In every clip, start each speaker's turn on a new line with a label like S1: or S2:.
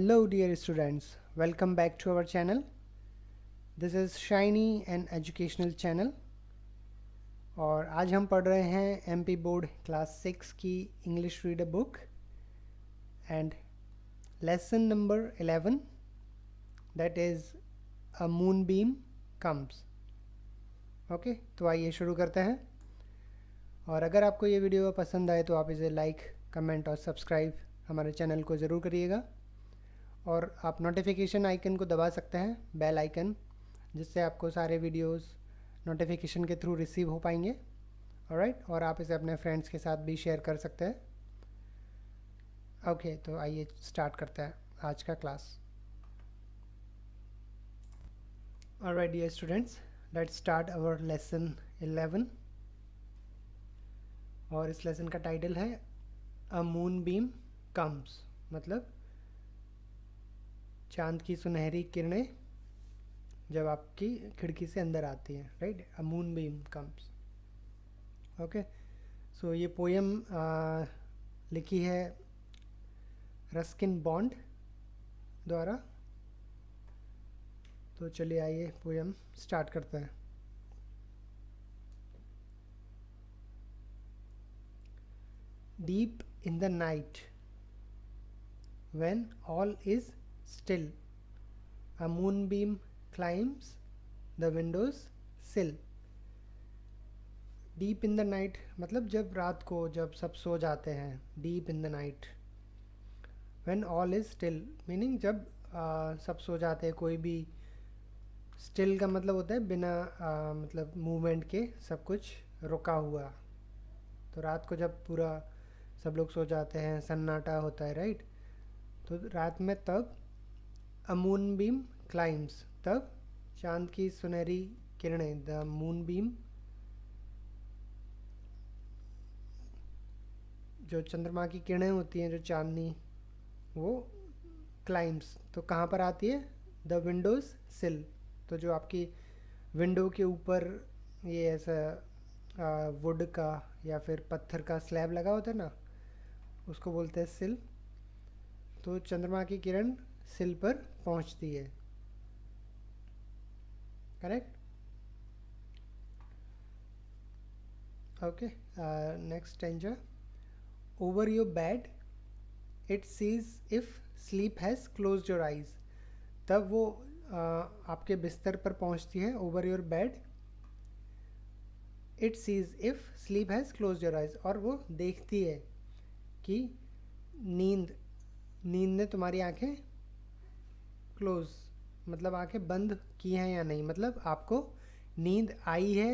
S1: Hello dear students, welcome back to our channel. This is Shiny and Educational Channel और आज हम पढ़ रहे हैं MP बोर्ड क्लास 6 की English reader book and lesson number 11 that is a moonbeam comes. Okay, तो आइए शुरू करते हैं। और अगर आपको ये वीडियो पसंद आए तो आप इसे लाइक, कमेंट और सब्सक्राइब हमारे चैनल को ज़रूर करिएगा। और आप नोटिफिकेशन आइकन को दबा सकते हैं, बेल आइकन, जिससे आपको सारे वीडियोस नोटिफिकेशन के थ्रू रिसीव हो पाएंगे। ऑलराइट, और आप इसे अपने फ्रेंड्स के साथ भी शेयर कर सकते हैं। ओके, तो आइए स्टार्ट करते हैं आज का class. Alright dear students, let's start our lesson 11 और इस लेसन का टाइटल है अ मून बीम कम्स, मतलब चांद की सुनहरी किरणें जब आपकी खिड़की से अंदर आती हैं। Right, a moon beam comes. Okay, so ये पोएम लिखी है रस्किन बॉन्ड द्वारा। तो चलिए आइए पोएम स्टार्ट करते हैं। Deep in the night when all is still, a moonbeam climbs the window's sill. Deep in the night मतलब जब रात को, जब सब सो जाते हैं। Deep in the night when all is still meaning जब सब सो जाते हैं, कोई भी still का मतलब होता है बिना मतलब मूवमेंट के, सब कुछ रुका हुआ। तो रात को जब पूरा सब लोग सो जाते हैं, सन्नाटा होता है। राइट, तो रात में तब अ मून बीम क्लाइम्स, तब चांद की सुनहरी किरणें, द मून बीम, जो चंद्रमा की किरणें होती हैं, जो चांदनी, वो क्लाइम्स तो कहाँ पर आती है? द विंडोज सिल, तो जो आपकी विंडो के ऊपर ये ऐसा वुड का या फिर पत्थर का स्लैब लगा होता है ना, उसको बोलते हैं सिल। तो चंद्रमा की किरण सिल पर पहुंचती है। Correct. Okay, next stanza. Over your bed it sees if sleep has closed your eyes, तब वो आपके बिस्तर पर पहुंचती है। Over your bed it sees if sleep has closed your eyes, और वो देखती है कि नींद ने तुम्हारी आंखें क्लोज, मतलब आंखें बंद की हैं या नहीं, मतलब आपको नींद आई है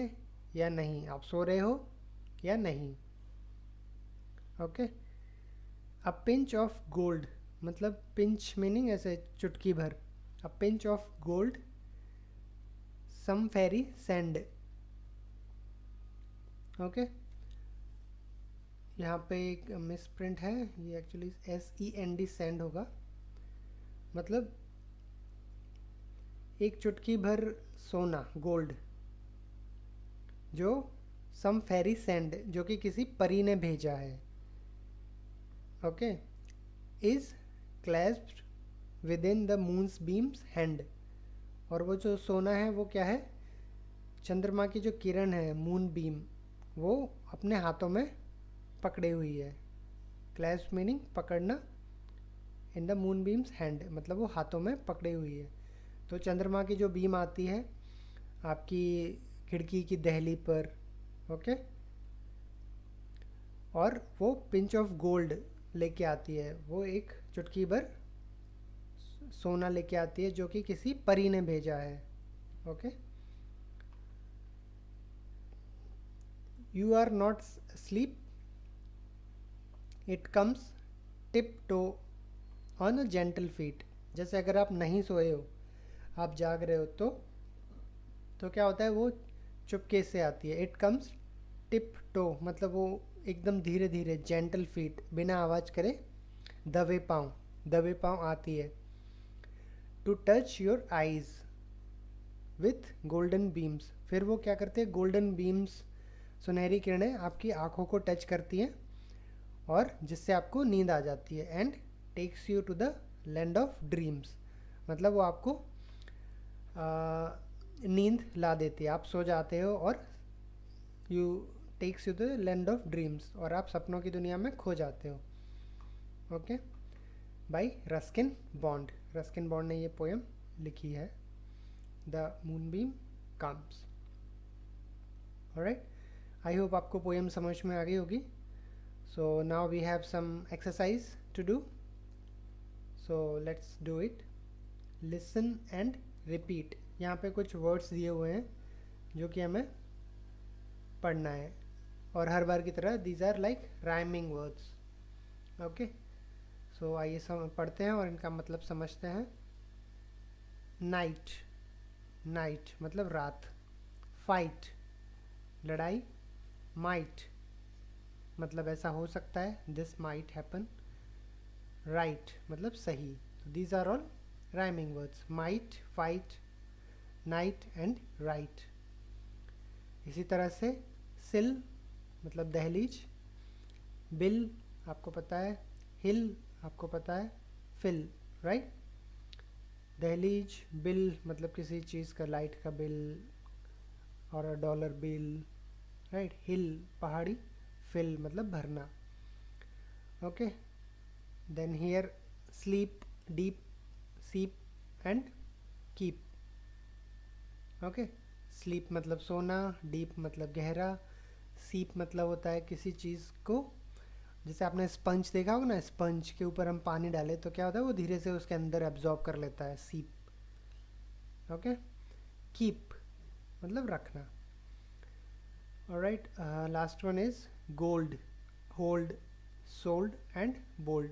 S1: या नहीं, आप सो रहे हो या नहीं। Okay, a pinch of gold, मतलब पिंच मीनिंग ऐसे चुटकी भर। A pinch of gold some fairy sand. Okay, यहाँ पे एक मिस प्रिंट है, ये एक्चुअली SEND सैंड होगा, मतलब एक चुटकी भर सोना, गोल्ड, जो सम फेरी सेंड, जो कि किसी परी ने भेजा है। Okay, is clasped within the moon's beams hand, और वो जो सोना है वो क्या है? चंद्रमा की जो किरण है, मून बीम, वो अपने हाथों में पकड़े हुई है। क्लैस्प मीनिंग पकड़ना, in the moon beams hand मतलब वो हाथों में पकड़े हुई है। तो चंद्रमा की जो बीम आती है आपकी खिड़की की दहली पर, ओके, और वो पिंच ऑफ गोल्ड लेके आती है, वो एक चुटकी भर सोना लेके आती है, जो कि किसी परी ने भेजा है। Okay, you are not sleep it comes tip toe on a gentle feet, जैसे अगर आप नहीं सोए हो, आप जाग रहे हो, तो क्या होता है? वो चुपके से आती है। इट कम्स टिप टो मतलब वो एकदम धीरे धीरे, जेंटल फीट बिना आवाज़ करे, दबे पाँव आती है। To touch your eyes with golden beams, फिर वो क्या करते हैं? गोल्डन बीम्स, सुनहरी किरणें आपकी आँखों को टच करती हैं और जिससे आपको नींद आ जाती है। And takes you to the land of dreams, मतलब वो आपको नींद ला देती है, आप सो जाते हो और you takes you the land of dreams, और आप सपनों की दुनिया में खो जाते हो। Okay, by Ruskin Bond. Ruskin Bond ने ये पोएम लिखी है, the moonbeam comes. Alright, I hope आपको पोएम समझ में आ गई होगी। So now we have some exercise to do, so let's do it. Listen and repeat. यहाँ पे कुछ वर्ड्स दिए हुए हैं जो कि हमें पढ़ना है, और हर बार की तरह these are like rhyming words. Okay, so आइए पढ़ते हैं और इनका मतलब समझते हैं। नाइट, नाइट मतलब रात। फाइट, लड़ाई। माइट मतलब ऐसा हो सकता है, दिस माइट हैपन। राइट मतलब सही। These are all rhyming words, might, fight, night and right. इसी तरह से सिल मतलब दहलीज। बिल आपको पता है, हिल आपको पता है, फिल, राइट। दहलीज, बिल मतलब किसी चीज़ का, लाइट का बिल और डॉलर बिल, राइट। हिल पहाड़ी, फिल मतलब भरना। Okay, then here sleep, deep, seep and keep. Okay, sleep मतलब सोना, डीप मतलब गहरा, सीप मतलब होता है किसी चीज़ को, जैसे आपने स्पंज देखा होगा ना, स्पंज के ऊपर हम पानी डालें तो क्या होता है, वो धीरे से उसके अंदर एब्जॉर्ब कर लेता है, सीप। ओके, कीप मतलब रखना। Alright, last one is gold. Hold, sold and bold.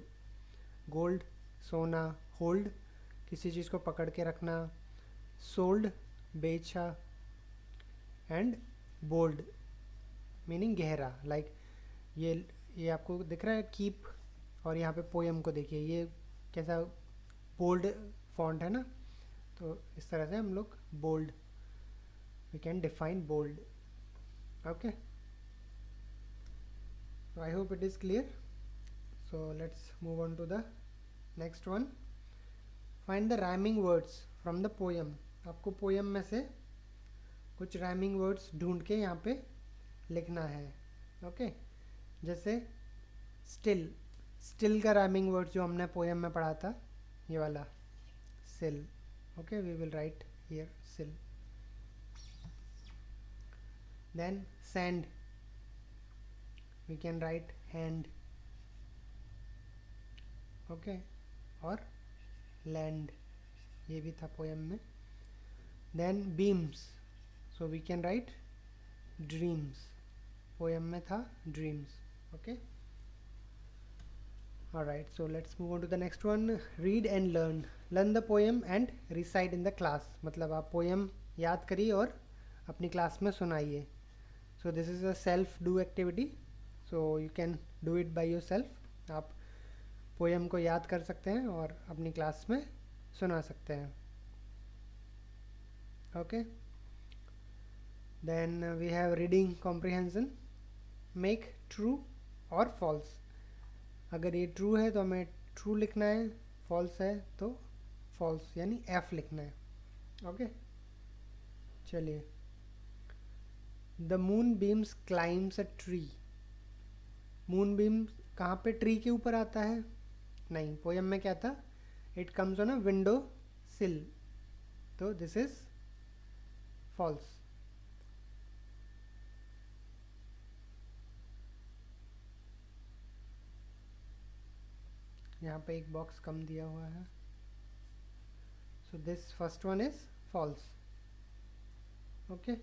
S1: Gold सोना, होल्ड किसी चीज़ को पकड़ के रखना, सोल्ड बेचा, एंड बोल्ड मीनिंग गहरा। लाइक ये आपको दिख रहा है कीप, और यहाँ पे पोएम को देखिए, ये कैसा बोल्ड फॉन्ट है ना, तो इस तरह से हम लोग bold, we can define bold. Okay, so I hope it is clear. So let's move on to the next one. Find the rhyming words from the poem. आपको पोएम में से कुछ rhyming words ढूंढ के यहाँ पे लिखना है। ओके, जैसे स्टिल, स्टिल का rhyming word जो हमने पोएम में पढ़ा था, ये वाला sill. Okay, we will write here sill. Then sand, we can write hand. Okay, और लैंड, ये भी था पोएम में। Then beams, so we can write dreams, poem में था dreams. Okay, alright, so let's move on to the next one. Read and learn. Learn the poem and recite in the class, मतलब आप poem याद करिए और अपनी class में सुनाइए। So this is a self do activity, so you can do it by your self. आप poem को याद कर सकते हैं और अपनी क्लास में सुना सकते हैं। Okay, then we have reading comprehension. Make true और फॉल्स। अगर ये ट्रू है तो हमें ट्रू लिखना है, फॉल्स है तो फॉल्स यानी एफ लिखना है। ओके, चलिए। The moon beams climbs a tree. Moon beam कहाँ पे, ट्री के ऊपर आता है? नहीं, पोएम में क्या था, it comes on a window सिल, तो दिस इज फॉल्स। यहाँ पे एक बॉक्स कम दिया हुआ है, so this first one is false. Okay,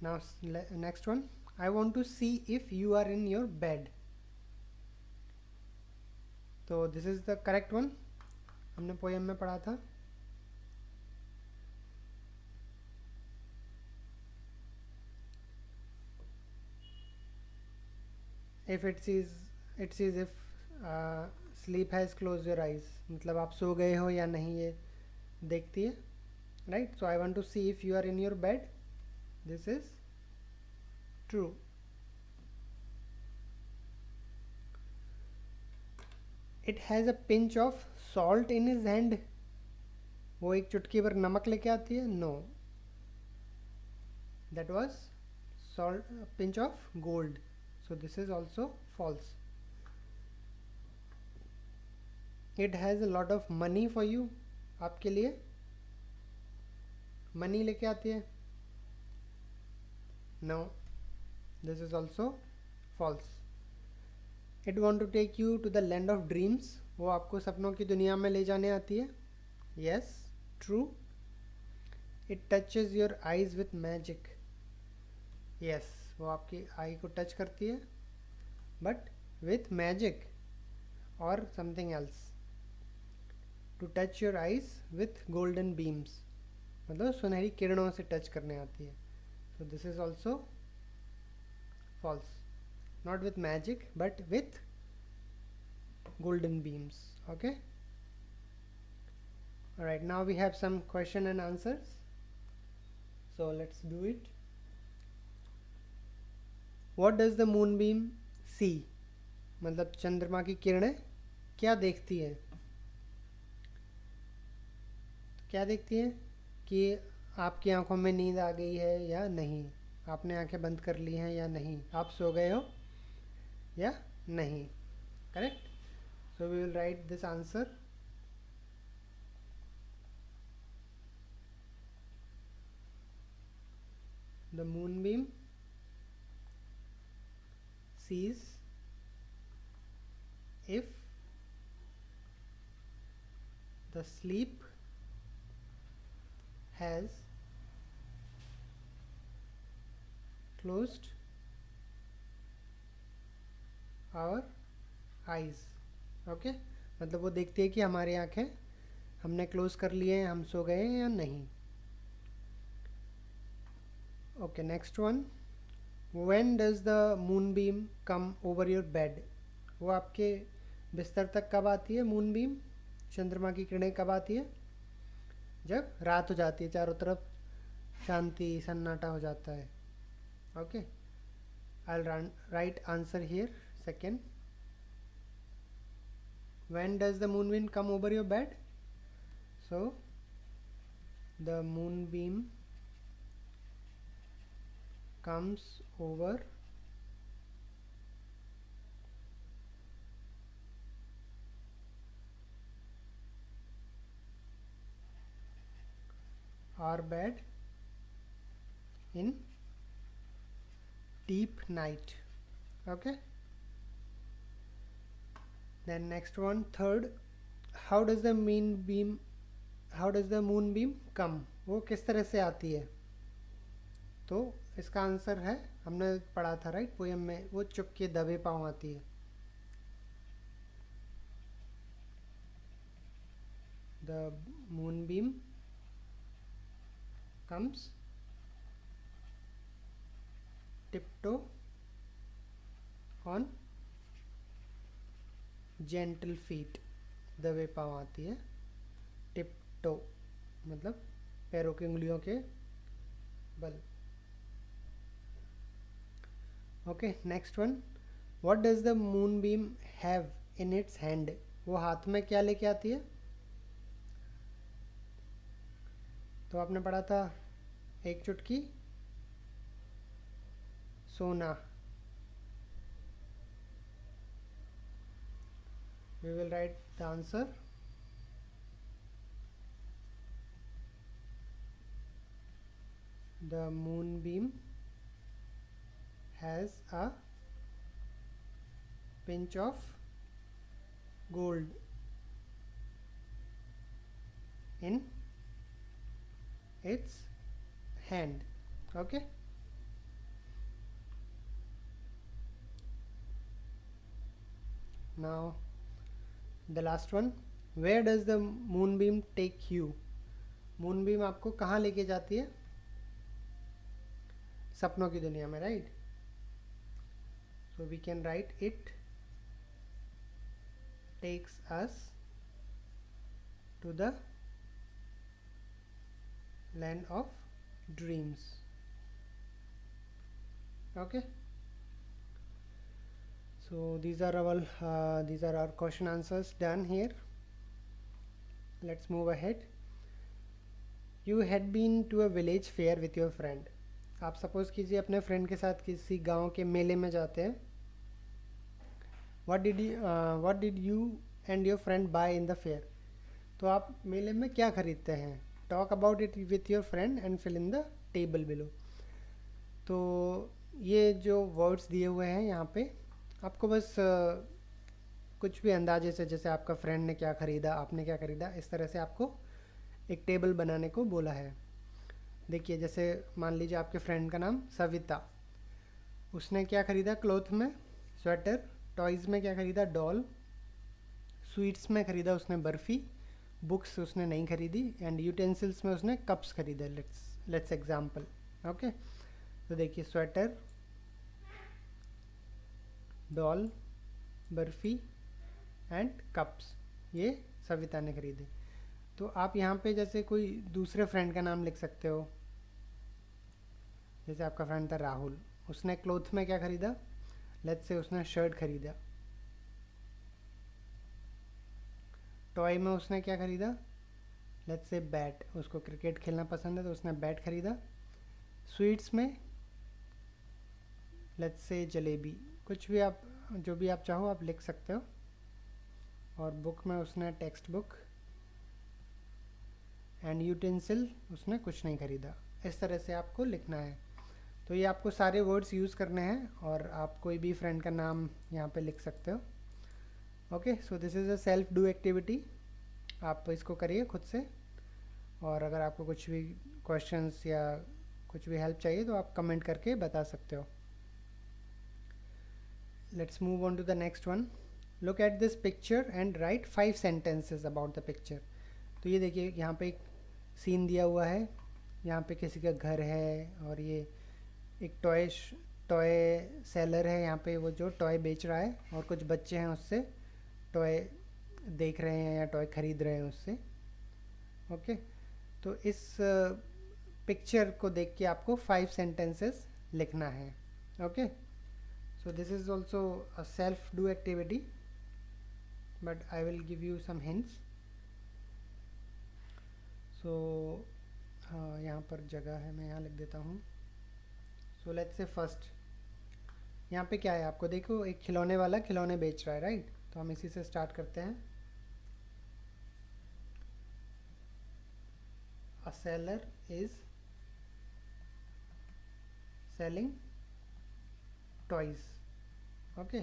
S1: now next one, I want to see if you are in your bed, तो this is the correct one, हमने पोएम में पढ़ा था। If it is if sleep has close your eyes, मतलब आप सो गए हो या नहीं ये देखती है, right. So I want to see if you are in your bed, this is true. It has a pinch of salt in his hand, वो एक चुटकी भर नमक लेके आती है? No, that was salt, pinch of gold. So this is also false. It has a lot of money for you, आपके लिए मनी लेके आती है? No, this is also false. It want to take you to the land of dreams, वो आपको सपनों की दुनिया में ले जाने आती है? Yes, true. It touches your eyes with magic. Yes, वो आपकी आई को टच करती है, but with magic or something else. To touch your eyes with golden beams, मतलब सुनहरी किरणों से टच करने आती है. So this is also false. Not with magic but with golden beams. Okay. Alright, now we have some question and answers. So let's do it. What does the moonbeam see? मतलब चंद्रमा की किरणें क्या देखती है? क्या देखती है कि आपकी आंखों में नींद आ गई है या नहीं, आपने आंखें बंद कर ली हैं या नहीं, आप सो गए हो या नहीं. Correct. So we will write this answer. The moonbeam sees if the sleep has closed our eyes. Okay, मतलब वो देखती है कि हमारी आंखें हमने क्लोज कर लिए हैं, हम सो गए हैं या नहीं. Okay, next one. When does the moonbeam come over your bed? वो आपके बिस्तर तक कब आती है? मूनबीम, चंद्रमा की किरणें कब आती है? जब रात हो जाती है, चारों तरफ शांति सन्नाटा हो जाता है. Okay, I will write answer here. Second, when does the moonbeam come over your bed? So the moonbeam comes over our bed in deep night. Okay, then next one, third. how does the moonbeam come? वो किस तरह से आती है? तो इसका answer है, हमने पढ़ा था राइट पोएम में, वो चुप के दबे पाँव आती है. The moonbeam comes tiptoe on gentle feet. दबे पाँव आती है. टिपटो मतलब पैरों की उंगलियों के बल. Okay, next one. What does the moonbeam have in its hand? वो हाथ में क्या लेके आती है? तो आपने पढ़ा था एक चुटकी सोना. We will write the answer. The moonbeam has a pinch of gold in its hand. Okay, now the last one. Where does the moonbeam take you? moonbeam आपको कहाँ लेके जाती है? सपनों की दुनिया में, right. So we can write it takes us to the land of dreams. Okay, So these are our question answers done here. Let's move ahead. You had been to a village fair with your friend. आप suppose कीजिए अपने friend के साथ किसी गांव के मेले में जाते हैं. what did you and your friend buy in the fair? तो आप मेले में क्या खरीदते हैं? Talk about it with your friend and fill in the table below. तो ये जो वर्ड्स दिए हुए हैं यहाँ पे, आपको बस कुछ भी अंदाजे से, जैसे आपका फ्रेंड ने क्या ख़रीदा, आपने क्या ख़रीदा, इस तरह से आपको एक टेबल बनाने को बोला है. देखिए, जैसे मान लीजिए आपके फ्रेंड का नाम सविता. उसने क्या ख़रीदा क्लोथ में? स्वेटर. टॉयज़ में क्या ख़रीदा? डॉल. स्वीट्स में ख़रीदा उसने बर्फ़ी. बुक्स उसने नहीं ख़रीदी. एंड यूटेंसिल्स में उसने कप्स ख़रीदे. Let's example. ओके, तो देखिए, sweater, doll, barfi and cups, ये सविता ने खरीदे. तो आप यहाँ पे जैसे कोई दूसरे फ्रेंड का नाम लिख सकते हो. जैसे आपका फ्रेंड था राहुल. उसने क्लोथ में क्या ख़रीदा? लेट्स से उसने शर्ट ख़रीदा. टॉय में उसने क्या ख़रीदा? Let's say bat. उसको क्रिकेट खेलना पसंद है तो उसने बैट ख़रीदा. स्वीट्स में लेट्स से जलेबी. कुछ भी आप, जो भी आप चाहो आप लिख सकते हो. और बुक में उसने टेक्स्ट बुक. एंड यूटेंसिल उसने कुछ नहीं ख़रीदा. इस तरह से आपको लिखना है. तो ये आपको सारे वर्ड्स यूज़ करने हैं और आप कोई भी फ्रेंड का नाम यहाँ पे लिख सकते हो. Okay, so this is a self do activity. आप इसको करिए खुद से. और अगर आपको कुछ भी क्वेश्चंस या कुछ भी हेल्प चाहिए तो आप कमेंट करके बता सकते हो. Let's move on to the next one. Look at this picture and write 5 sentences about the picture. तो ये देखिए, यहाँ पे एक सीन दिया हुआ है. यहाँ पे किसी का घर है और ये एक टॉय सेलर है. यहाँ पे वो जो टॉय बेच रहा है और कुछ बच्चे हैं उससे टॉय देख रहे हैं या टॉय ख़रीद रहे हैं उससे. ओके, तो इस पिक्चर को देख के आपको 5 सेंटेंसेस लिखना है. Okay, so this is also a self do activity, but I will give you some hints. so यहाँ पर जगह है, मैं यहाँ लिख देता हूँ. so let's say first, यहाँ पे क्या है आपको देखो, एक खिलौने वाला खिलौने बेच रहा है, राइट? तो हम इसी से स्टार्ट करते हैं. a seller is selling toys. Okay,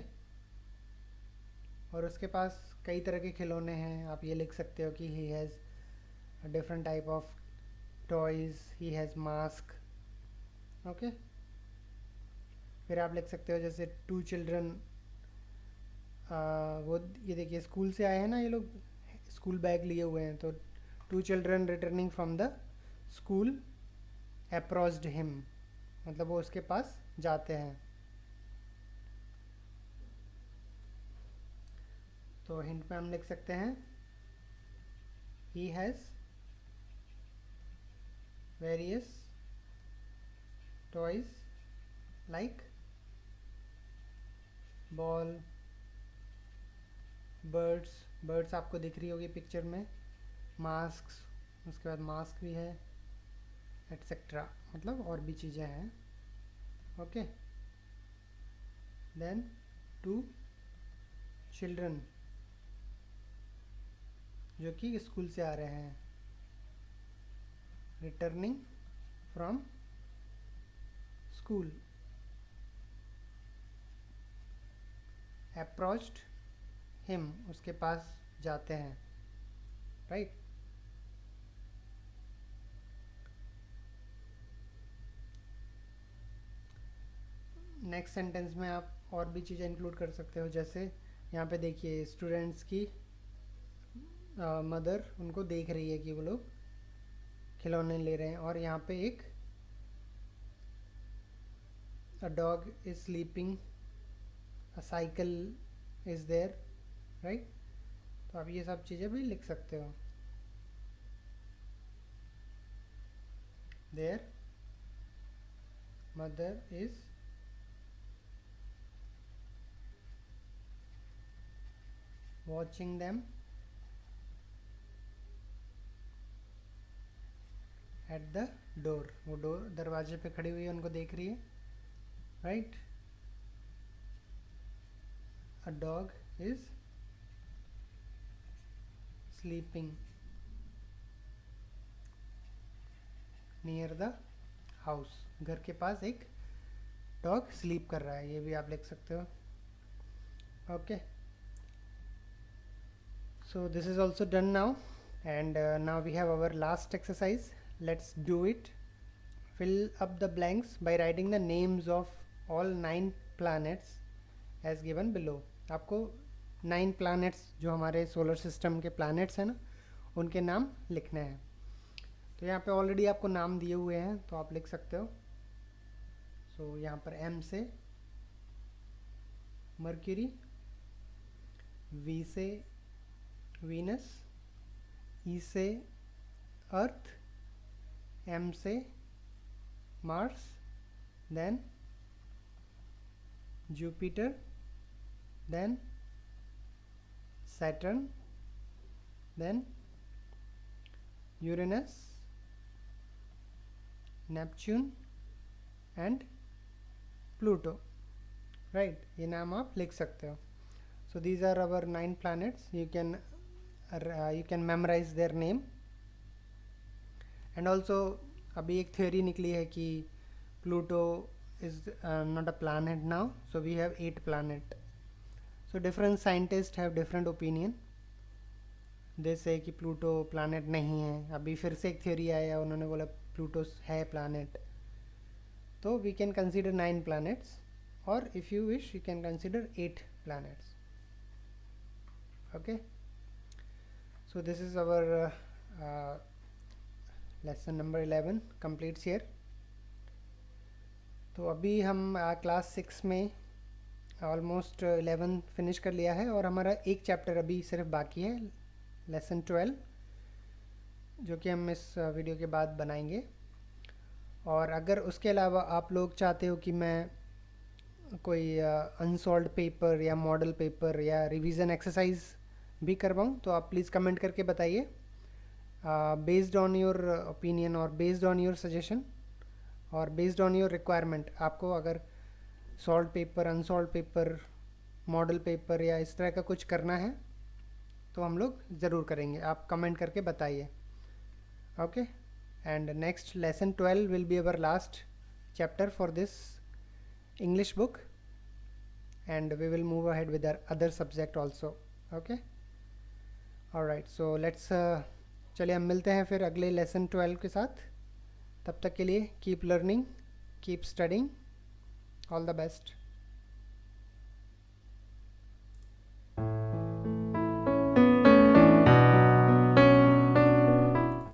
S1: और उसके पास कई तरह के खिलौने हैं. आप ये लिख सकते हो कि he has different type of toys, he has mask. Okay, फिर आप लिख सकते हो जैसे 2 चिल्ड्रन. वो ये देखिए, स्कूल से आए हैं ना ये लोग, स्कूल बैग लिए हुए हैं. तो 2 children returning from the school approached him, मतलब वो उसके पास जाते हैं. तो हिंट में हम लिख सकते हैं he has various toys like ball, birds आपको दिख रही होगी पिक्चर में. मास्क्स, उसके बाद मास्क भी है, एट्सेट्रा, मतलब और भी चीज़ें हैं. ओके, देन 2 चिल्ड्रन जो कि स्कूल से आ रहे हैं, returning from school. Approached him, उसके पास जाते हैं, राइट? नेक्स्ट सेंटेंस में आप और भी चीज़ें इंक्लूड कर सकते हो. जैसे यहाँ पे देखिए, स्टूडेंट्स की मदर उनको देख रही है कि वो लोग खिलौने ले रहे हैं. और यहाँ पे एक a dog is sleeping, a cycle is there, right? तो आप ये सब चीज़ें भी लिख सकते हो. Their mother is watching them at the door, वो डोर दरवाजे पे खड़ी हुई है, उनको देख रही है, right. A dog is sleeping near the house, घर के पास एक डॉग स्लीप कर रहा है, ये भी आप लिख सकते हो। Okay, so this is also done now, and now we have our last exercise. Let's do it. Fill up the blanks by writing the names of all 9 planets as given below. आपको 9 planets जो हमारे solar system के planets हैं ना, उनके नाम लिखने हैं। तो यहाँ पे ऑलरेडी आपको नाम दिए हुए हैं, तो आप लिख सकते हो। सो यहाँ पर M से मर्क्यूरी, V से वीनस, ई से अर्थ, एम से Mars, then Jupiter, then Saturn, then Uranus, Neptune and Pluto, right. ये नाम आप लिख सकते हो। So these are our 9 planets. You can memorize their name. And also अभी एक theory निकली है कि Pluto is not a planet now, so we have 8 planet. So different scientists have different opinion. They say कि Pluto planet नहीं है। अभी फिर से एक theory आया, उन्होंने बोला Pluto है planet. तो we can consider 9 planets, or if you wish you can consider 8 planets. Okay, so this is our lesson number 11 completes here. तो अभी हम क्लास 6 में ऑलमोस्ट 11 फिनिश कर लिया है, और हमारा एक चैप्टर अभी सिर्फ बाकी है, लेसन 12, जो कि हम इस वीडियो के बाद बनाएंगे। और अगर उसके अलावा आप लोग चाहते हो कि मैं कोई अनसॉल्व्ड पेपर या मॉडल पेपर या रिवीजन एक्सरसाइज भी करवाऊँ, तो आप प्लीज़ कमेंट करके बताइए, बेस्ड ऑन योर ओपिनियन और बेस्ड ऑन योर सजेशन और बेस्ड ऑन योर रिक्वायरमेंट। आपको अगर solve paper, unsolve paper, model paper या इस तरह का कुछ करना है तो हम लोग ज़रूर करेंगे, आप कमेंट करके बताइए। Okay, and next lesson 12 will be our last chapter for this English book, and we will move ahead with our other subject also. Okay, all right, so let's चलिए हम मिलते हैं फिर अगले लेसन 12 के साथ। तब तक के लिए keep learning, keep studying, all the best.